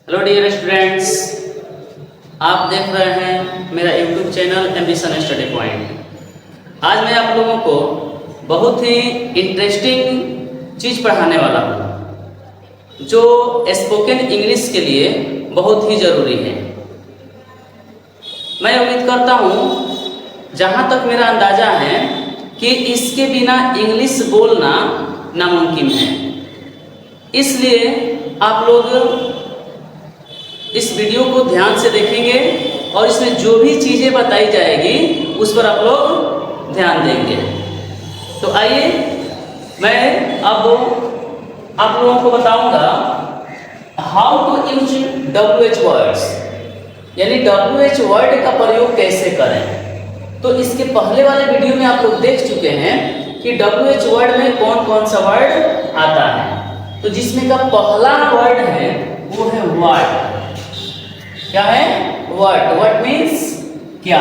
Hello dear students, आप देख रहे हैं मेरा YouTube channel ambition study point. आज मैं आप लोगों को बहुत ही इंटरेस्टिंग चीज़ पढ़ाने वाला हूँ जो स्पोकन इंग्लिश के लिए बहुत ही ज़रूरी है। मैं उम्मीद करता हूँ, जहाँ तक मेरा अंदाज़ा है कि इसके बिना इंग्लिश बोलना नामुमकिन है। इसलिए आप लोग इस वीडियो को ध्यान से देखेंगे और इसमें जो भी चीज़ें बताई जाएगी उस पर आप लोग ध्यान देंगे। तो आइए मैं अब आप लोगों को बताऊंगा how to use WH words, यानी WH वर्ड का प्रयोग कैसे करें। तो इसके पहले वाले वीडियो में आप लोग देख चुके हैं कि WH वर्ड में कौन कौन सा वर्ड आता है। तो जिसमें का पहला वर्ड है वो है व्हाट। क्या है? व्हाट। व्हाट मीन्स क्या।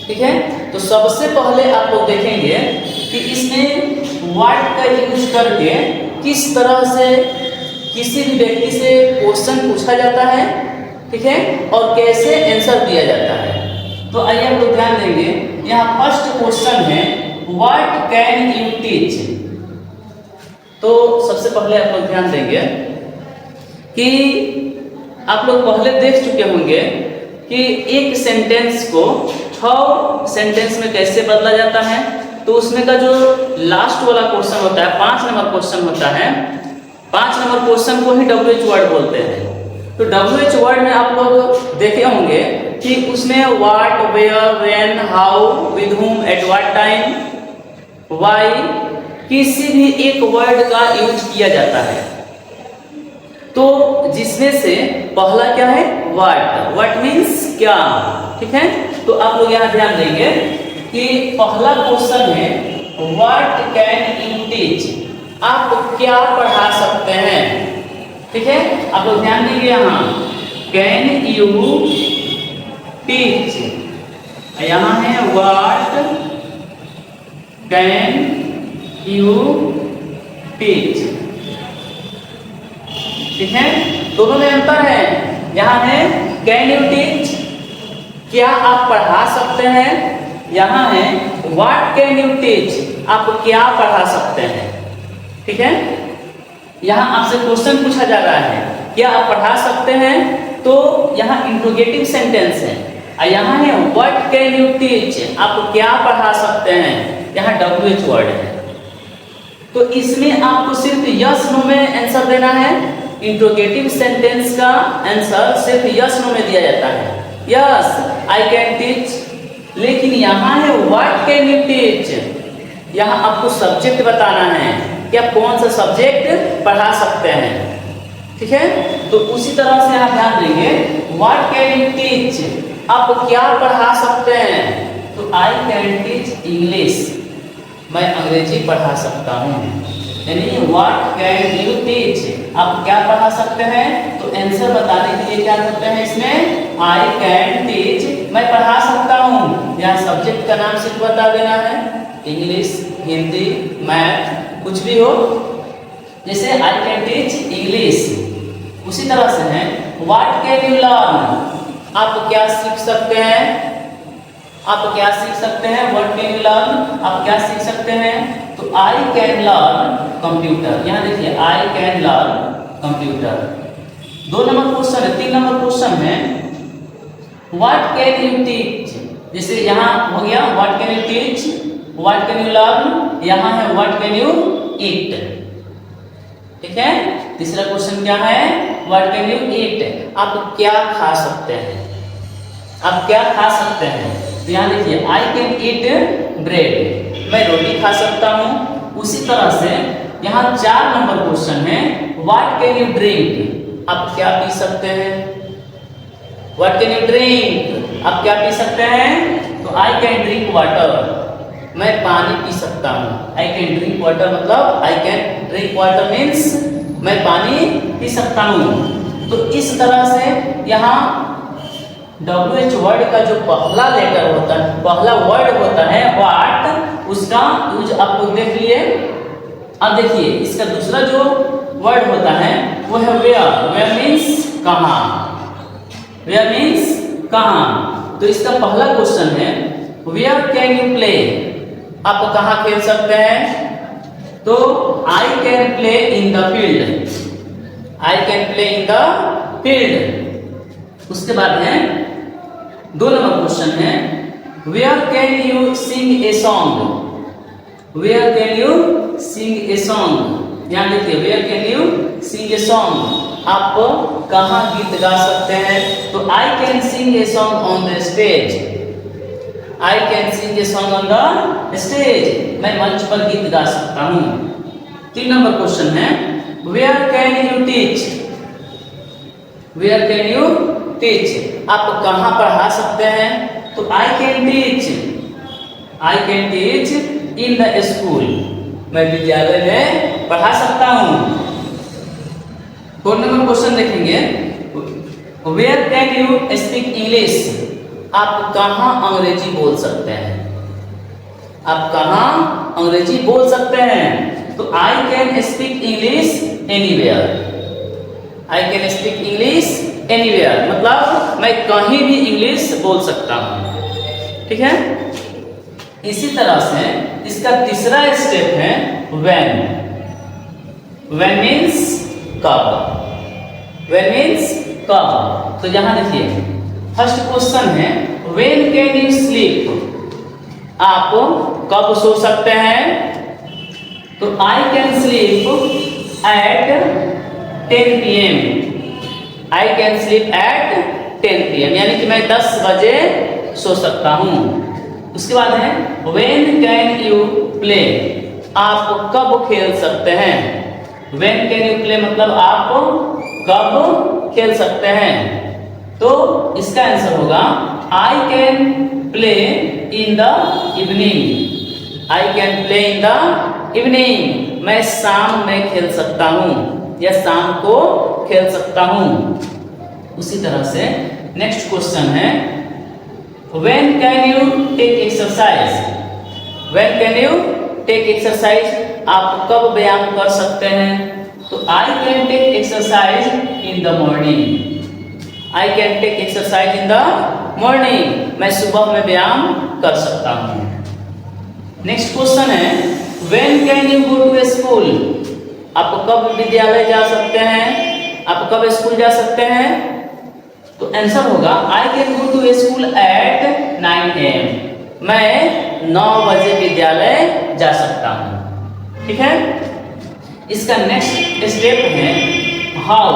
ठीक है, तो सबसे पहले आप लोग देखेंगे कि इसमें व्हाट का यूज करके किस तरह से किसी भी व्यक्ति से क्वेश्चन पूछा जाता है, ठीक है, और कैसे आंसर दिया जाता है। तो आइए हम लोग ध्यान देंगे। यहाँ फर्स्ट क्वेश्चन है व्हाट कैन यू टीच। तो सबसे पहले आप लोग ध्यान देंगे कि आप लोग पहले देख चुके होंगे कि एक सेंटेंस को 6 सेंटेंस में कैसे बदला जाता है। तो उसमें का जो लास्ट वाला क्वेश्चन होता है, 5 नंबर क्वेश्चन होता है, 5 नंबर क्वेश्चन को ही WH वर्ड बोलते हैं। तो WH वर्ड में आप लोग देखे होंगे कि उसमें what, where, when, how, with whom, at what time, why, किसी भी एक वर्ड का यूज किया जाता है। तो जिसमें से पहला क्या है? व्हाट। व्हाट मीन्स क्या। ठीक है, तो आप लोग यहाँ ध्यान देंगे कि पहला क्वेश्चन है व्हाट कैन यू टीच। आप क्या पढ़ा सकते हैं। ठीक है, आप लोग ध्यान देंगे यहाँ कैन यू टीच, यहाँ है व्हाट कैन यू टीच। ठीक है, दोनों में अंतर है। यहाँ है कैन यू टीच, क्या आप पढ़ा सकते हैं। यहाँ है व्हाट कैन यू टीच, आप क्या पढ़ा सकते हैं। ठीक है, यहाँ आपसे क्वेश्चन पूछा जा रहा है क्या आप पढ़ा सकते हैं, तो यहाँ इंट्रोगेटिव सेंटेंस है। और यहाँ है व्हाट कैन यू टीच, आप क्या पढ़ा सकते हैं, यहाँ WH वर्ड है। तो इसमें आपको सिर्फ यस नो में आंसर देना है। इंट्रोगेटिव सेंटेंस का आंसर सिर्फ यस नो में दिया जाता है, यस आई कैन टीच। लेकिन यहाँ है व्हाट कैन यू टीच, यहाँ आपको सब्जेक्ट बताना है कि आप कौन सा सब्जेक्ट पढ़ा सकते हैं। ठीक है, तो उसी तरह से यहाँ ध्यान देंगे व्हाट कैन यू टीच, आप क्या पढ़ा सकते हैं। तो आई कैन टीच इंग्लिश, मैं अंग्रेजी पढ़ा सकता हूँ। यानी व्हाट कैन यू टीच, आप क्या पढ़ा सकते हैं। तो आंसर बताने के लिए क्या करते हैं इसमें आई कैन टीच, मैं पढ़ा सकता हूँ। यहाँ सब्जेक्ट का नाम सिर्फ बता देना है, इंग्लिश, हिंदी, मैथ, कुछ भी हो, जैसे आई कैन टीच इंग्लिश। उसी तरह से है व्हाट कैन यू लर्न, आप क्या सीख सकते हैं। आप क्या सीख सकते हैं, व्हाट कैन यू लर्न, आप क्या सीख सकते हैं। तो आई कैन लर्न कंप्यूटर, यहाँ देखिए आई can learn computer. 2 number question है। 3 नंबर क्वेश्चन है व्हाट कैन यू टीच, जैसे यहाँ हो गया what can you teach, what can you learn, यहाँ है व्हाट कैन यू ईट। ठीक है, तीसरा क्वेश्चन क्या है व्हाट कैन यू ईट, आप क्या खा सकते हैं, आप क्या खा सकते हैं। तो यहाँ देखिए आई कैन ईट ब्रेड, मैं रोटी खा सकता हूँ। उसी तरह से यहाँ 4 नंबर क्वेश्चन है व्हाट कैन यू ड्रिंक, आप क्या पी सकते हैं। व्हाट कैन यू ड्रिंक, आप क्या पी सकते हैं। तो आई कैन ड्रिंक वाटर, मैं पानी पी सकता हूँ। आई कैन ड्रिंक वाटर मतलब I can drink water means मैं पानी पी सकता हूँ। तो इस तरह से यहाँ WH वर्ड का जो पहला लेटर होता है, पहला वर्ड होता है व्हाट, उसका यूज आप लोग देख लिए। अब देखिए इसका दूसरा जो वर्ड होता है वो है वेयर। वेयर मीन्स कहाँ, वेयर मीन्स कहाँ। तो इसका पहला क्वेश्चन है वेयर कैन यू प्ले, आप कहाँ खेल सकते हैं? तो I can play in the field, I can play in the field. उसके बाद है 2 नंबर क्वेश्चन है where can you sing a song, where can you sing a song. यहाँ देखिए where can you sing a song, आप कहाँ गीत गा सकते हैं? तो I can sing a song on the stage, I can sing a song on the stage, मैं मंच पर गीत गा सकता हूँ। 3 नंबर क्वेश्चन है where can you teach, where can you teach, आप कहाँ पढ़ा सकते हैं? तो I can teach, I can teach in the school, मैं विद्यालय में पढ़ा सकता हूँ। 4 नंबर क्वेश्चन देखेंगे where can you speak English, आप कहाँ अंग्रेजी बोल सकते हैं? आप कहाँ अंग्रेजी बोल सकते हैं? तो I can speak English anywhere, I can speak English anywhere, मतलब मैं कहीं भी इंग्लिश बोल सकता हूँ। ठीक है, इसी तरह से इसका तीसरा स्टेप है व्हेन। व्हेन मीन्स कब, व्हेन मीन्स कब। तो यहां देखिए फर्स्ट क्वेश्चन है व्हेन कैन यू स्लीप, आप कब सो सकते हैं? तो I can sleep at 10 PM, I can sleep at 10 PM, यानी कि मैं 10 बजे सो सकता हूँ। उसके बाद है व्हेन कैन यू प्ले, आप कब खेल सकते हैं? व्हेन कैन यू प्ले मतलब आप कब खेल सकते हैं? तो इसका आंसर होगा I can play in the evening, I can play in the evening, मैं शाम में खेल सकता हूँ या शाम को खेल सकता हूँ। उसी तरह से नेक्स्ट क्वेश्चन है when can you take exercise, when can you take exercise, आप कब व्यायाम कर सकते हैं? तो I can take exercise in the morning, I can take exercise in the morning, मैं सुबह में व्यायाम कर सकता हूँ। नेक्स्ट क्वेश्चन है when can you go to school, आप कब विद्यालय जा सकते हैं? आप कब स्कूल जा सकते हैं? तो आंसर होगा I can go to school at 9 AM, मैं 9 बजे विद्यालय जा सकता हूँ। ठीक है, इसका नेक्स्ट स्टेप है हाउ।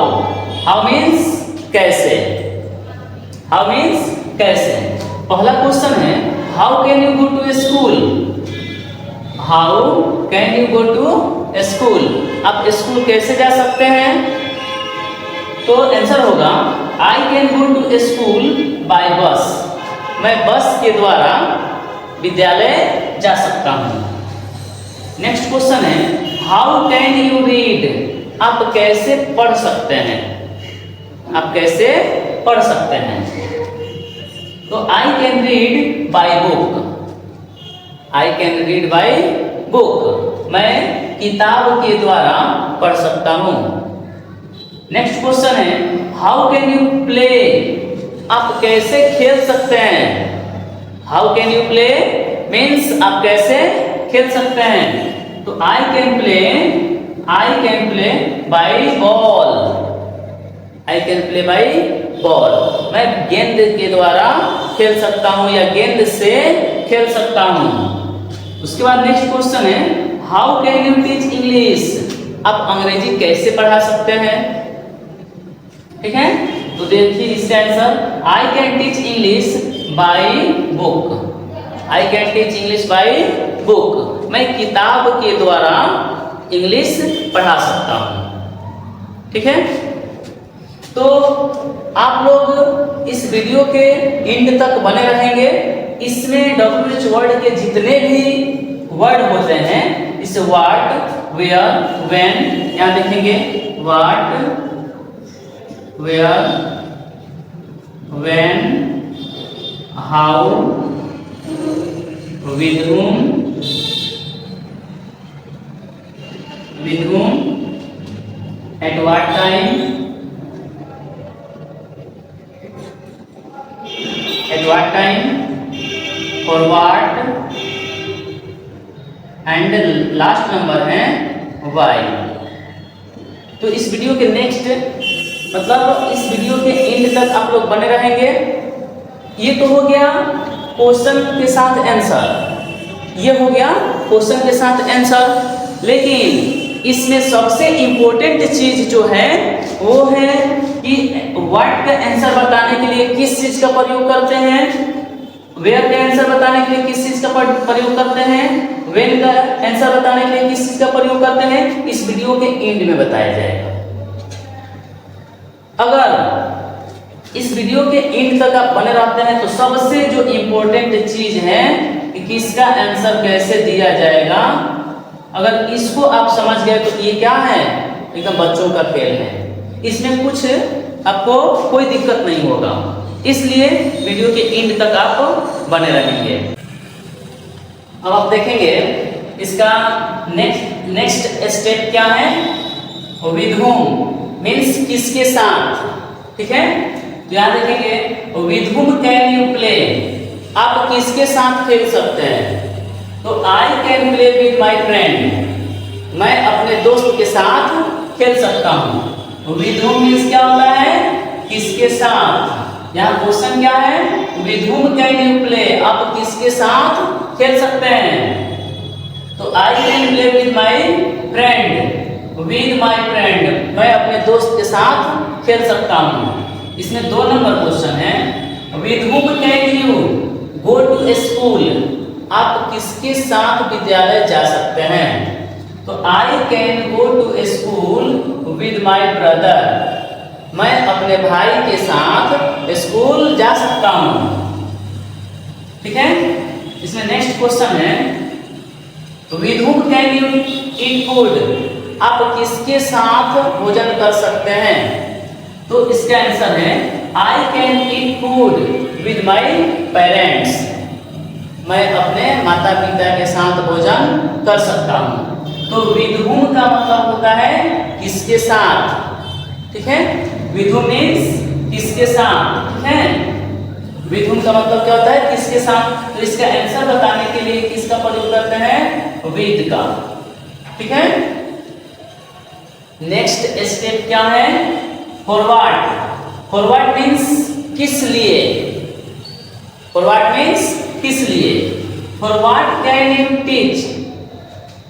हाउ मीन्स कैसे, हाउ मीन्स कैसे। पहला क्वेश्चन है how can you go to school, how can you go to school, आप स्कूल कैसे जा सकते हैं? तो आंसर होगा I can go to school by bus, मैं बस के द्वारा विद्यालय जा सकता हूँ। नेक्स्ट क्वेश्चन है हाउ कैन यू रीड, आप कैसे पढ़ सकते हैं? आप कैसे पढ़ सकते हैं? तो I can read by book, I can read by book, मैं किताब के द्वारा पढ़ सकता हूँ। नेक्स्ट क्वेश्चन है हाउ कैन यू प्ले, आप कैसे खेल सकते हैं? How can you play means आप कैसे खेल सकते हैं? तो I can play by ball, I can play by ball, मैं गेंद के द्वारा खेल सकता हूँ या गेंद से खेल सकता हूँ। उसके बाद नेक्स्ट क्वेश्चन है how can you teach English, आप अंग्रेजी कैसे पढ़ा सकते हैं? ठीक है, तो देखिए इसका answer I can teach English by book, I can teach English by book, मैं किताब के द्वारा इंग्लिश पढ़ा सकता हूँ। ठीक है, तो आप लोग इस वीडियो के एंड तक बने रहेंगे। इसमें WH वर्ड के जितने भी वर्ड होते हैं, इस व्हाट, वेयर, व्हेन, यहाँ देखेंगे what, where, when, how, with whom, at what time, at what time, for what, and last number है वाई। तो इस वीडियो के नेक्स्ट मतलब इस वीडियो के एंड तक आप लोग बने रहेंगे। ये तो हो गया क्वेश्चन के साथ आंसर, ये हो गया क्वेश्चन के साथ आंसर। लेकिन इसमें सबसे इम्पोर्टेंट चीज जो है वो है कि व्हाट का आंसर बताने के लिए किस चीज का प्रयोग करते हैं, वेयर का आंसर बताने के लिए किस चीज का प्रयोग करते हैं, व्हेन का आंसर बताने के लिए किस चीज का प्रयोग करते हैं, इस वीडियो के एंड में बताया जाएगा। अगर इस वीडियो के एंड तक आप बने रहते हैं तो सबसे जो इम्पोर्टेंट चीज है कि किसका आंसर कैसे दिया जाएगा, अगर इसको आप समझ गए तो ये क्या है, एकदम बच्चों का खेल है। इसमें कुछ आपको कोई दिक्कत नहीं होगा, इसलिए वीडियो के एंड तक आप बने रहेंगे। अब आप देखेंगे इसका नेक्स्ट स्टेप क्या है, विद whom मीन्स किसके साथ, ठीक है। तो यहाँ देखेंगे with whom can you play, आप किसके साथ खेल सकते हैं। तो I can play with my friend, मैं अपने दोस्त के साथ खेल सकता हूँ। विद whom मीन्स क्या होता है, किसके साथ। यहाँ क्वेश्चन क्या है, with whom can you play, आप किसके साथ खेल सकते हैं। तो I can play with my friend, with my friend, मैं अपने दोस्त के साथ खेल सकता हूँ। इसमें 2 नंबर क्वेश्चन है, with whom can you go to school, आप किसके साथ विद्यालय जा सकते हैं। तो I can go to school with my brother, मैं अपने भाई के साथ स्कूल जा सकता हूँ, ठीक है। इसमें नेक्स्ट क्वेश्चन है, with whom can you eat food, आप किसके साथ भोजन कर सकते हैं। तो इसका आंसर है I can eat food with my parents, मैं अपने माता पिता के साथ भोजन कर सकता हूँ। तो विद whom का मतलब होता है किसके साथ, ठीक है। विद whom मीन्स किसके साथ, ठीक है। विद whom का मतलब क्या होता है, किसके साथ। तो इसका आंसर बताने के लिए किसका प्रयोग करते हैं, विद का, ठीक है। नेक्स्ट स्टेप क्या है, फॉरवर्ड। फॉरवर्ड मीन्स किस लिए, फॉरवर्ड मीन्स किस लिए। फॉरवर्ड कैन यू टीच,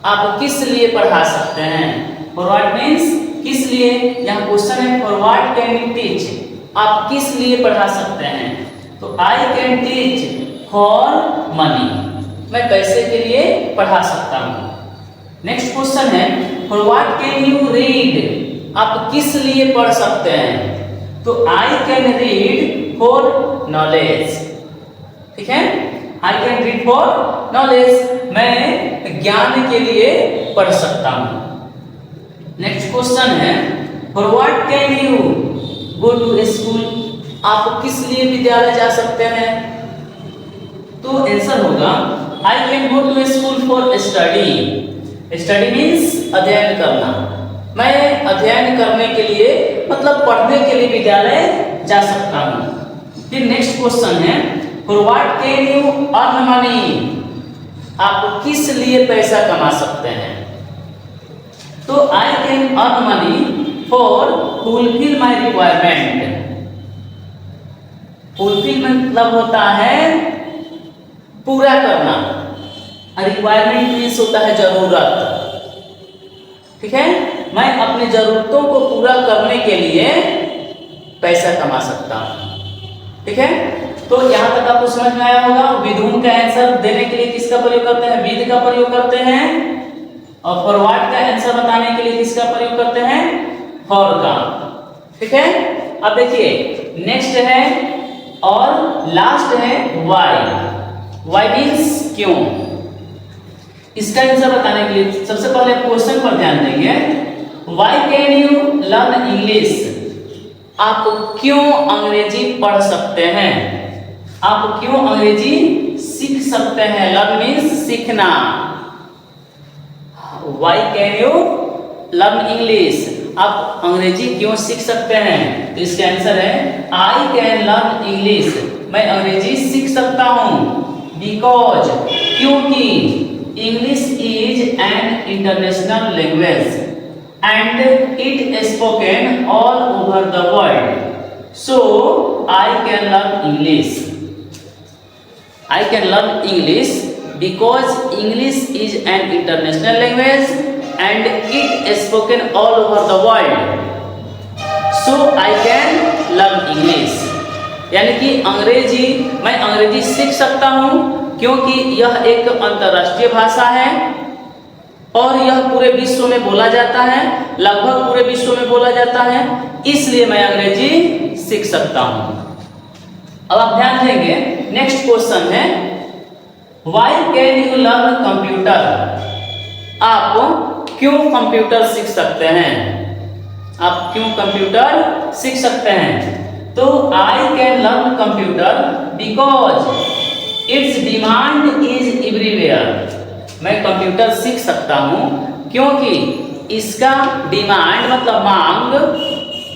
आप किस लिए पढ़ा सकते हैं। फॉरवर्ड मीन्स किस लिए, यहाँ क्वेश्चन है फॉरवर्ड कैन यू टीच, आप किस लिए पढ़ा सकते हैं। तो I can teach for money, मैं पैसे के लिए पढ़ा सकता हूँ। नेक्स्ट क्वेश्चन है, for what can you read, आप किस लिए पढ़ सकते हैं। तो I can read for knowledge, ठीक है। I can read for knowledge, मैं ज्ञान के लिए पढ़ सकता हूँ। नेक्स्ट क्वेश्चन है, for what can you go to school, आप किस लिए विद्यालय जा सकते हैं। तो आंसर होगा I can go to school for study. Study means अध्ययन करना, मैं अध्ययन करने के लिए मतलब पढ़ने के लिए विद्यालय जा सकता हूँ। फिर नेक्स्ट क्वेश्चन है, for what can you earn money, आप किस लिए पैसा कमा सकते हैं। तो I can earn money for fulfil my requirement. Fulfil मतलब होता है पूरा करना, रिक्वायरमेंट मीन्स होता है जरूरत, ठीक है। मैं अपनी जरूरतों को पूरा करने के लिए पैसा कमा सकता हूँ, ठीक है। तो यहाँ तक आपको समझ में आया होगा। विद whom का आंसर देने के लिए किसका प्रयोग करते हैं, विद का प्रयोग करते हैं। और फॉर व्हाट का आंसर बताने के लिए किसका प्रयोग करते हैं, फॉर का, ठीक है। अब देखिए नेक्स्ट है और लास्ट है वाई। वाई मीन्स क्यों। इसका आंसर बताने के लिए सबसे पहले क्वेश्चन पर ध्यान देंगे। Why can you learn English, आप क्यों अंग्रेजी पढ़ सकते हैं, आप क्यों अंग्रेजी सीख सकते हैं। लर्न मीन्स सीखना। Why can you learn English, आप अंग्रेजी क्यों सीख सकते हैं? तो इसका आंसर है आई कैन लर्न इंग्लिश, मैं अंग्रेजी सीख सकता हूँ। बिकॉज, क्योंकि English is an international language and it is spoken all over the world, so I can learn English. I can learn English because English is an international language and it is spoken all over the world, so I can learn English. यानी कि अंग्रेजी, मैं अंग्रेजी सीख सकता हूँ क्योंकि यह एक अंतर्राष्ट्रीय भाषा है और यह पूरे विश्व में बोला जाता है, लगभग पूरे विश्व में बोला जाता है, इसलिए मैं अंग्रेजी सीख सकता हूं। अब आप ध्यान देंगे, नेक्स्ट क्वेश्चन है why can you learn computer? आप क्यों कंप्यूटर सीख सकते हैं? आप क्यों कंप्यूटर सीख सकते हैं? तो I can learn computer because it's demand is everywhere. मैं कंप्यूटर सीख सकता हूं क्योंकि इसका डिमांड मतलब मांग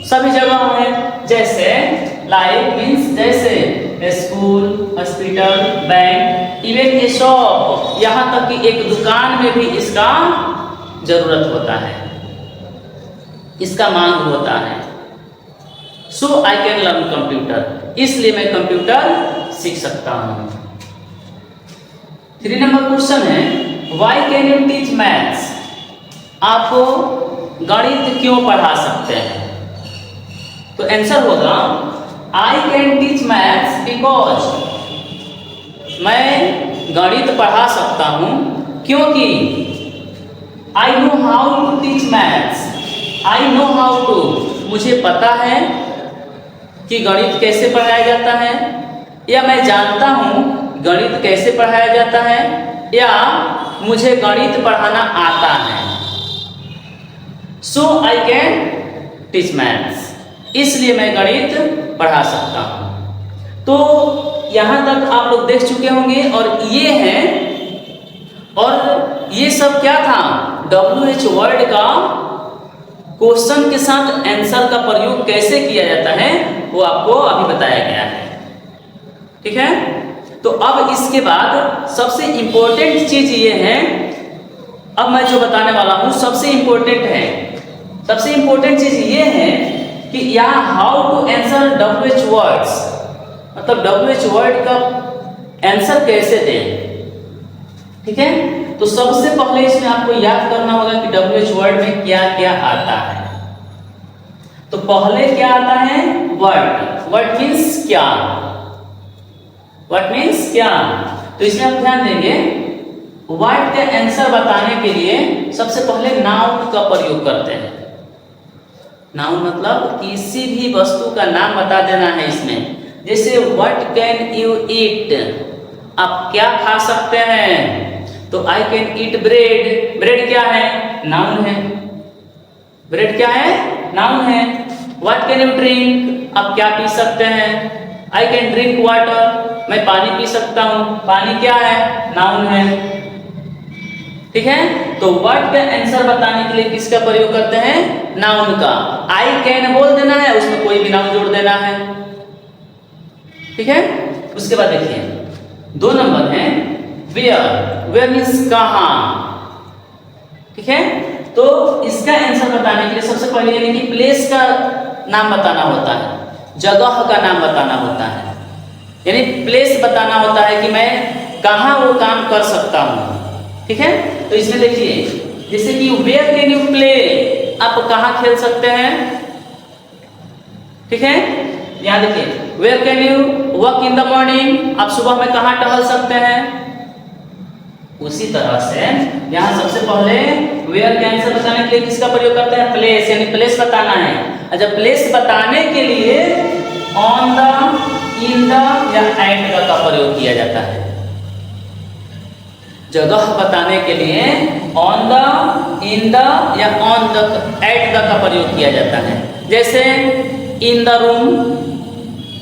सभी जगह है, जैसे लाइक मीन्स जैसे school, hospital, bank, even a shop, यहाँ तक कि एक दुकान में भी इसका जरूरत होता है, इसका मांग होता है। So I can learn computer, इसलिए मैं कंप्यूटर सीख सकता हूं। 3 नंबर क्वेश्चन है why can you teach maths? आप गणित क्यों पढ़ा सकते हैं? तो आंसर होगा I can teach maths because, मैं गणित पढ़ा सकता हूं क्योंकि I know how to teach maths, I know how to, मुझे पता है कि गणित कैसे पढ़ाया जाता है, या मैं जानता हूं गणित कैसे पढ़ाया जाता है, या मुझे गणित पढ़ाना आता है। So I can teach maths, इसलिए मैं गणित पढ़ा सकता हूं। तो यहां तक आप लोग देख चुके होंगे और ये है, और ये सब क्या था? WH वर्ड का क्वेश्चन के साथ आंसर का प्रयोग कैसे किया जाता है वो आपको अभी बताया गया है, ठीक है। तो अब इसके बाद सबसे इंपॉर्टेंट चीज ये है, अब मैं जो बताने वाला हूं सबसे इंपॉर्टेंट है। सबसे इंपॉर्टेंट चीज ये है कि यहाँ how to answer WH words, मतलब WH वर्ड का आंसर कैसे दें, ठीक है। तो सबसे पहले इसमें आपको याद करना होगा कि WH वर्ड में क्या क्या आता है। तो पहले क्या आता है? वर्ड। वर्ड मीन्स क्या? वर्ड मीन्स क्या? तो इसमें आप ध्यान देंगे, वर्ड के आंसर बताने के लिए सबसे पहले नाउन का प्रयोग करते हैं। नाउन मतलब किसी भी वस्तु का नाम बता देना है इसमें। जैसे व्हाट कैन यू ईट, आप क्या खा सकते हैं? तो I can eat bread. Bread क्या है? नाउन है। ब्रेड क्या है? नाउन है। व्हाट कैन यू ड्रिंक, आप क्या पी सकते हैं? आई कैन ड्रिंक वाटर, मैं पानी पी सकता हूं। पानी क्या है? नाउन है, ठीक है। तो वर्ड का आंसर बताने के लिए किसका प्रयोग करते हैं? नाउन का। आई कैन बोल देना है, उसमें कोई भी नाउन जोड़ देना है, ठीक है। उसके बाद देखिए 2 नंबर है वेयर। वेयर मीन्स कहां, ठीक है। तो इसका आंसर बताने के लिए सबसे पहले यानी कि प्लेस का नाम बताना होता है, जगह का नाम बताना होता है, यानी प्लेस बताना होता है कि मैं कहां वो काम कर सकता हूं, ठीक है। तो इसमें देखिए जैसे कि वेयर कैन यू प्ले, आप कहां खेल सकते हैं, ठीक है। यहां देखिए where can you walk in the morning, आप सुबह में कहां टहल सकते हैं। उसी तरह से यहां सबसे पहले वेयर के आंसर बताने के लिए किसका प्रयोग करते हैं? प्लेस, यानी प्लेस बताना है। अच्छा, प्लेस बताने के लिए ऑन द, इन द या एट का प्रयोग किया जाता है। जगह बताने के लिए ऑन द, इन द या ऑन द, एट का प्रयोग किया जाता है। जैसे in the room,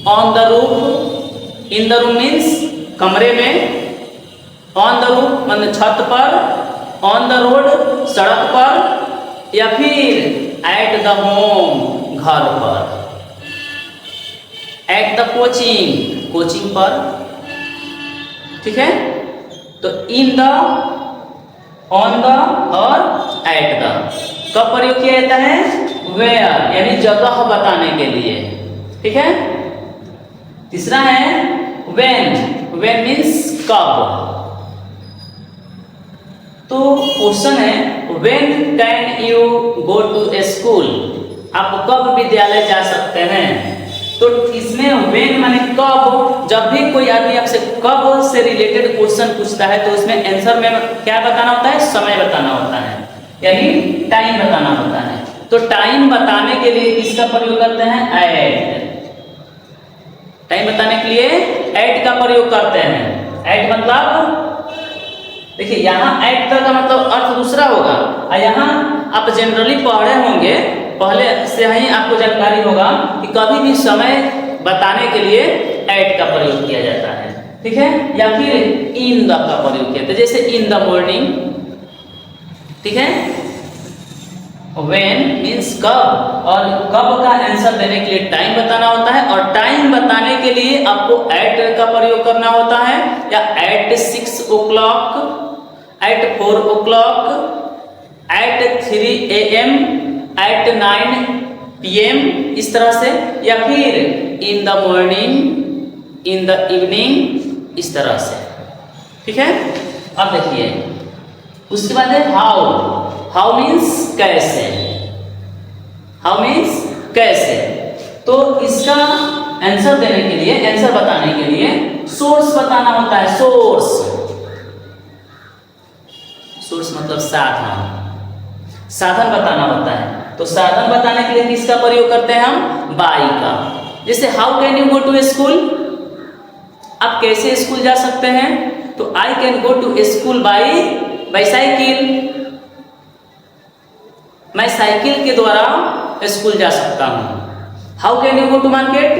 on the roof. In the room means कमरे में, ऑन द रूफ मतलब छत पर, ऑन द रोड सड़क पर, या फिर एट द होम घर पर, एट द कोचिंग कोचिंग पर, ठीक है। तो इन द, ऑन द और एट द कब प्रयोग किया जाता है? वेयर यानी जगह बताने के लिए, ठीक है। तीसरा है व्हेन, व्हेन मीन्स कब। तो क्वेश्चन है when can you go to a school, आप कब विद्यालय जा सकते हैं? तो इसमें व्हेन माने कब, जब भी कोई आदमी आपसे कब से रिलेटेड क्वेश्चन पूछता है तो उसमें आंसर में क्या बताना होता है? समय बताना होता है, यानी टाइम बताना होता है। तो टाइम बताने के लिए किसका प्रयोग करते हैं? एट। टाइम बताने के लिए एट का प्रयोग करते हैं। एट मतलब देखिए यहाँ एट का मतलब अर्थ दूसरा होगा, और यहाँ आप जनरली पढ़े होंगे, पहले से ही आपको जानकारी होगा कि कभी भी समय बताने के लिए एट का प्रयोग किया जाता है, ठीक है। या फिर इन द का प्रयोग किया जाता है, जैसे इन द मॉर्निंग, ठीक है। व्हेन मीन्स कब, और कब का आंसर देने के लिए टाइम बताना होता है, और टाइम बताने के लिए आपको एट का प्रयोग करना होता है, या at 6 o'clock, at 4 o'clock, at 3 AM, at 9 PM, इस तरह से, या फिर in the morning, in the evening, इस तरह से, ठीक है। अब देखिए उसके बाद है हाउ। हाउ मीन्स कैसे, हाउ मीन्स कैसे। तो इसका आंसर देने के लिए, आंसर बताने के लिए सोर्स बताना होता है। सोर्स, सोर्स मतलब साधन, साधन बताना होता है। तो साधन बताने के लिए किसका प्रयोग करते हैं हम? बाई का। जैसे how can you go to school, आप कैसे स्कूल जा सकते हैं? तो I can go to school by cycle, मैं साइकिल के द्वारा स्कूल जा सकता हूं। How can you go to market,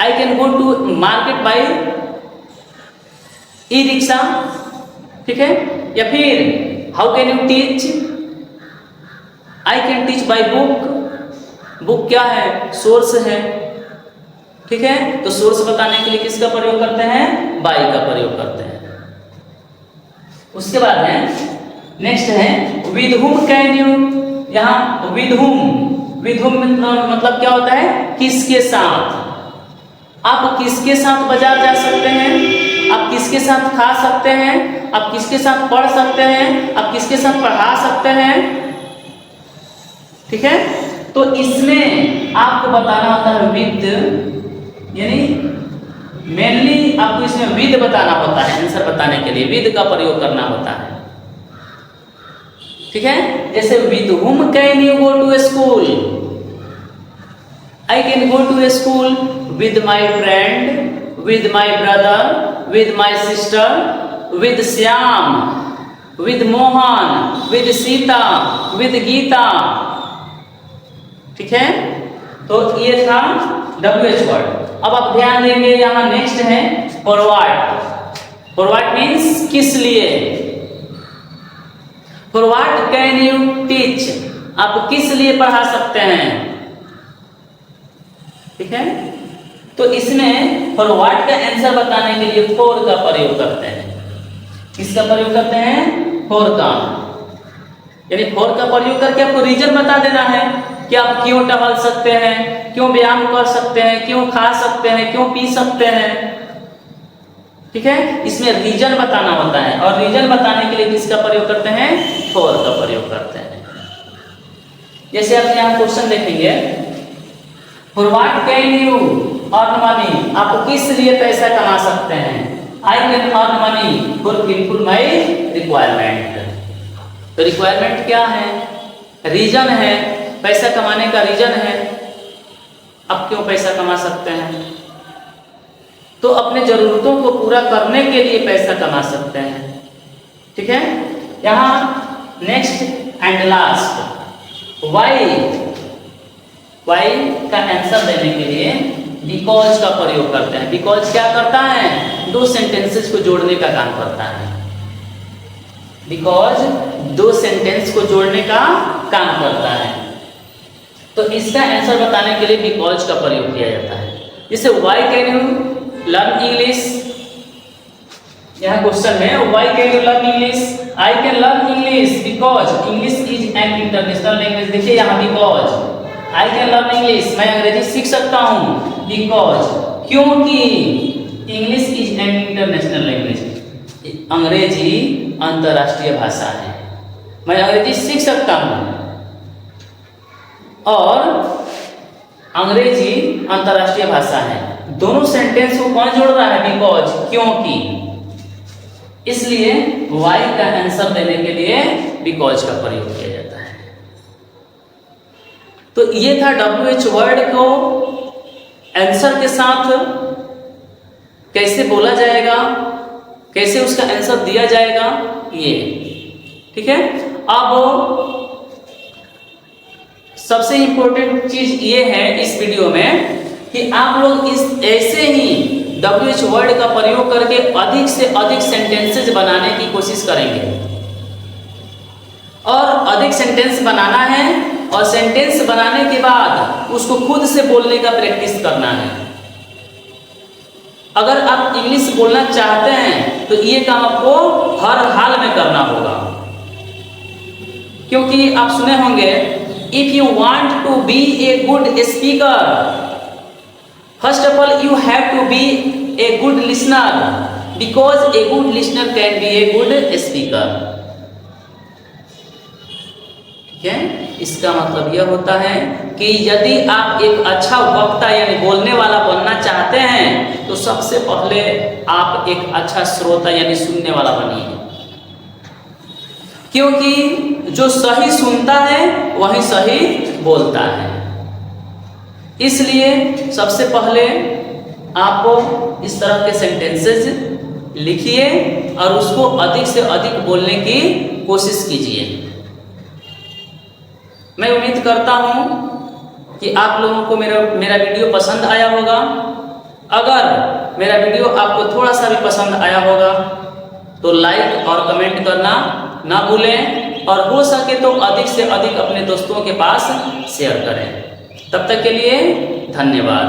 I can go to market by e rickshaw, ठीक है। या फिर how can you teach, I can teach by book. Book क्या है? सोर्स है, ठीक है। तो सोर्स बताने के लिए किसका प्रयोग करते हैं? बाई का प्रयोग करते हैं। उसके बाद है नेक्स्ट है विद हुम कैन यू। यहाँ विद हुम, विद हुम मतलब क्या होता है? किसके साथ। आप किसके साथ बाजार जा सकते हैं, आप किसके साथ खा सकते हैं, आप किसके साथ पढ़ सकते हैं, आप किसके साथ पढ़ा सकते हैं, ठीक है। तो इसमें आपको बताना होता है विद, यानी मेनली आपको इसमें विद बताना होता है। आंसर बताने के लिए विद का प्रयोग करना होता है, ठीक है। जैसे with whom can you go to school, I can go to school with my friend, with my brother, with my sister, with Shyam, with Mohan, with Sita, with Gita, ठीक है। तो ये था WH वर्ड। अब आप ध्यान देंगे यहाँ नेक्स्ट है for what. For what means किस लिए। For what can you teach, आप किस लिए पढ़ा सकते हैं, ठीक है। तो इसमें फॉर व्हाट का आंसर बताने के लिए फॉर का प्रयोग करते हैं। किसका प्रयोग करते हैं? फॉर का, यानी फॉर का प्रयोग करके आपको रीजन बता देना है कि आप क्यों टहल सकते हैं, क्यों व्यायाम कर सकते हैं, क्यों खा सकते हैं, क्यों पी सकते हैं, ठीक है। इसमें रीजन बताना होता है, और रीजन बताने के लिए किसका प्रयोग करते हैं? फॉर का प्रयोग करते हैं। जैसे आप यहाँ क्वेश्चन देखेंगे for what can you earn money, आप किस लिए पैसा कमा सकते हैं? I can earn money for fulfil my requirement. तो रिक्वायरमेंट क्या है? रीजन है, पैसा कमाने का रीजन है। आप क्यों पैसा कमा सकते हैं? तो अपने जरूरतों को पूरा करने के लिए पैसा कमा सकते हैं, ठीक है। यहाँ next and last why. Why का आंसर देने के लिए बिकॉज का प्रयोग करते हैं। बिकॉज क्या करता है? दो सेंटेंसेस को जोड़ने का काम करता है। बिकॉज दो सेंटेंस को जोड़ने का काम करता है। तो इसका आंसर बताने के लिए बिकॉज का प्रयोग किया जाता है। जैसे why can you learn English, यहाँ क्वेश्चन में why can you learn English, I can learn English because English is an international language. देखिए यहाँ because, I can learn English, मैं अंग्रेजी सीख सकता हूँ, बिकॉज क्योंकि English is an international language, अंग्रेजी अंतर्राष्ट्रीय भाषा है, मैं अंग्रेजी सीख सकता हूँ। और अंग्रेजी अंतर्राष्ट्रीय भाषा है, दोनों सेंटेंस को कौन जोड़ रहा है? बिकॉज, क्योंकि। इसलिए वाई का आंसर देने के लिए बिकॉज का प्रयोग किया जाता है। तो ये था WH वर्ड को आंसर के साथ कैसे बोला जाएगा, कैसे उसका आंसर दिया जाएगा, ये ठीक है। अब सबसे इंपॉर्टेंट चीज ये है इस वीडियो में कि आप लोग इस ऐसे ही WH वर्ड का प्रयोग करके अधिक से अधिक सेंटेंसेस बनाने की कोशिश करेंगे। और अधिक सेंटेंस बनाना है और सेंटेंस बनाने के बाद उसको खुद से बोलने का प्रैक्टिस करना है। अगर आप इंग्लिश बोलना चाहते हैं तो ये काम आपको हर हाल में करना होगा, क्योंकि आप सुने होंगे if you want to be a good speaker, first of all you have to be a good listener, because a good listener can be a good speaker। ठीक है, इसका मतलब यह होता है कि यदि आप एक अच्छा वक्ता यानी बोलने वाला बनना चाहते हैं तो सबसे पहले आप एक अच्छा श्रोता यानी सुनने वाला बनिए, क्योंकि जो सही सुनता है वही सही बोलता है। इसलिए सबसे पहले आप इस तरह के सेंटेंसेस लिखिए और उसको अधिक से अधिक बोलने की कोशिश कीजिए। मैं उम्मीद करता हूँ कि आप लोगों को मेरा वीडियो पसंद आया होगा। अगर मेरा वीडियो आपको थोड़ा सा भी पसंद आया होगा तो लाइक और कमेंट करना ना भूलें, और हो सके तो अधिक से अधिक अपने दोस्तों के पास शेयर करें। तब तक के लिए धन्यवाद।